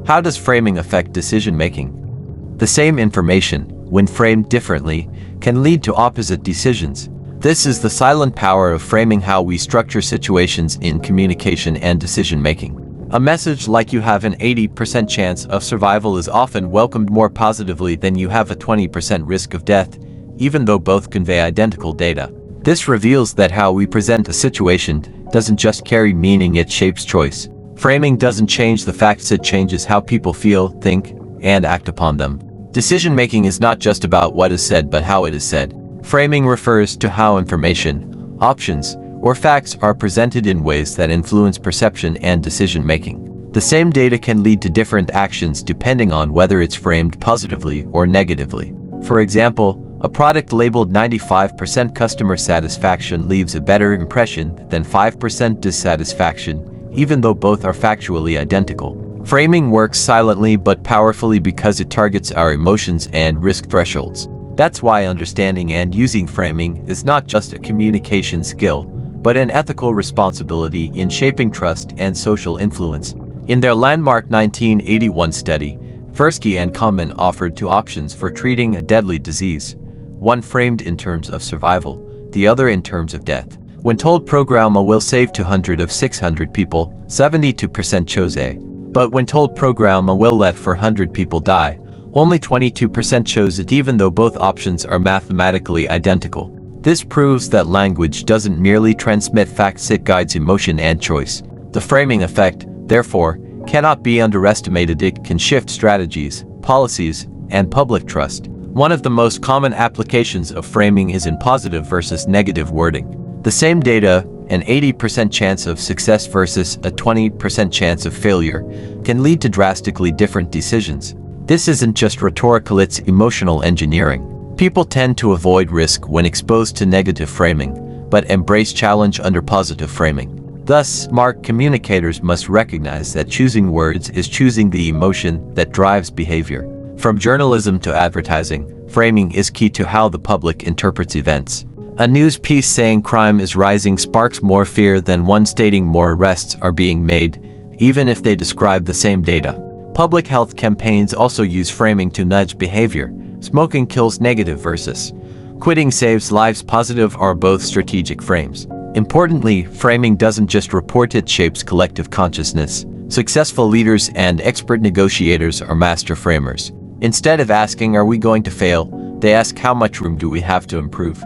How does framing affect decision-making? The same information, when framed differently, can lead to opposite decisions. This is the silent power of framing how we structure situations in communication and decision-making. A message like "you have an 80% chance of survival" is often welcomed more positively than "you have a 20% risk of death," even though both convey identical data. This reveals that how we present a situation doesn't just carry meaning, it shapes choice. Framing doesn't change the facts, it changes how people feel, think, and act upon them. Decision-making is not just about what is said but how it is said. Framing refers to how information, options, or facts are presented in ways that influence perception and decision-making. The same data can lead to different actions depending on whether it's framed positively or negatively. For example, a product labeled 95% customer satisfaction leaves a better impression than 5% dissatisfaction, even though both are factually identical. Framing works silently but powerfully because it targets our emotions and risk thresholds. That's why understanding and using framing is not just a communication skill, but an ethical responsibility in shaping trust and social influence. In their landmark 1981 study, Tversky and Kahneman offered two options for treating a deadly disease, one framed in terms of survival, the other in terms of death. When told program A will save 200 of 600 people, 72% chose A. But when told program A will let 400 people die, only 22% chose it, even though both options are mathematically identical. This proves that language doesn't merely transmit facts, it guides emotion and choice. The framing effect, therefore, cannot be underestimated. It can shift strategies, policies, and public trust. One of the most common applications of framing is in positive versus negative wording. The same data, an 80% chance of success versus a 20% chance of failure, can lead to drastically different decisions. This isn't just rhetorical, it's emotional engineering. People tend to avoid risk when exposed to negative framing, but embrace challenge under positive framing. Thus, smart communicators must recognize that choosing words is choosing the emotion that drives behavior. From journalism to advertising, framing is key to how the public interprets events. A news piece saying crime is rising sparks more fear than one stating more arrests are being made, even if they describe the same data. Public health campaigns also use framing to nudge behavior. Smoking kills negative versus quitting saves lives positive are both strategic frames. Importantly, framing doesn't just report, it shapes collective consciousness. Successful leaders and expert negotiators are master framers. Instead of asking "are we going to fail?" they ask "how much room do we have to improve?"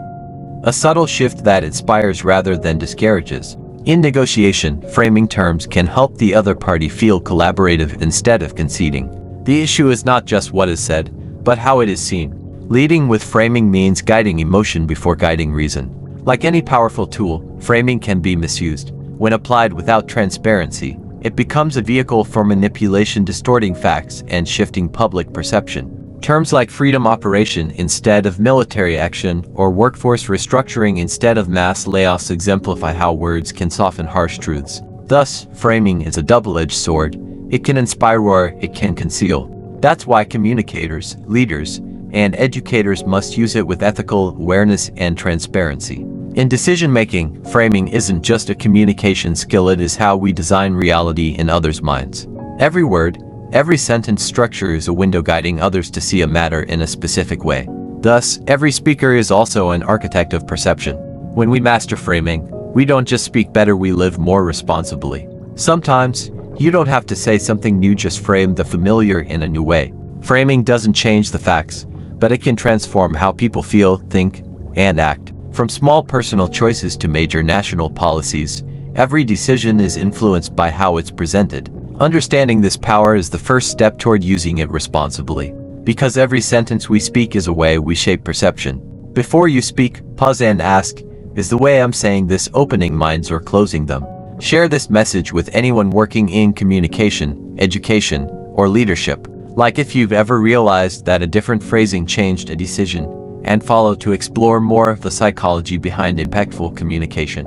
A subtle shift that inspires rather than discourages. In negotiation, framing terms can help the other party feel collaborative instead of conceding. The issue is not just what is said, but how it is seen. Leading with framing means guiding emotion before guiding reason. Like any powerful tool, framing can be misused. When applied without transparency, it becomes a vehicle for manipulation, distorting facts and shifting public perception. Terms like freedom operation instead of military action or workforce restructuring instead of mass layoffs exemplify how words can soften harsh truths. Thus, framing is a double-edged sword. It can inspire or it can conceal. That's why communicators, leaders, and educators must use it with ethical awareness and transparency. In decision-making, framing isn't just a communication skill, it is how we design reality in others' minds. Every word, every sentence structure is a window guiding others to see a matter in a specific way. Thus, every speaker is also an architect of perception. When we master framing, we don't just speak better, we live more responsibly. Sometimes, you don't have to say something new, just frame the familiar in a new way. Framing doesn't change the facts, but it can transform how people feel, think, and act. From small personal choices to major national policies, every decision is influenced by how it's presented. Understanding this power is the first step toward using it responsibly. Because every sentence we speak is a way we shape perception. Before you speak, pause and ask, is the way I'm saying this opening minds or closing them? Share this message with anyone working in communication, education, or leadership. Like if you've ever realized that a different phrasing changed a decision, and follow to explore more of the psychology behind impactful communication.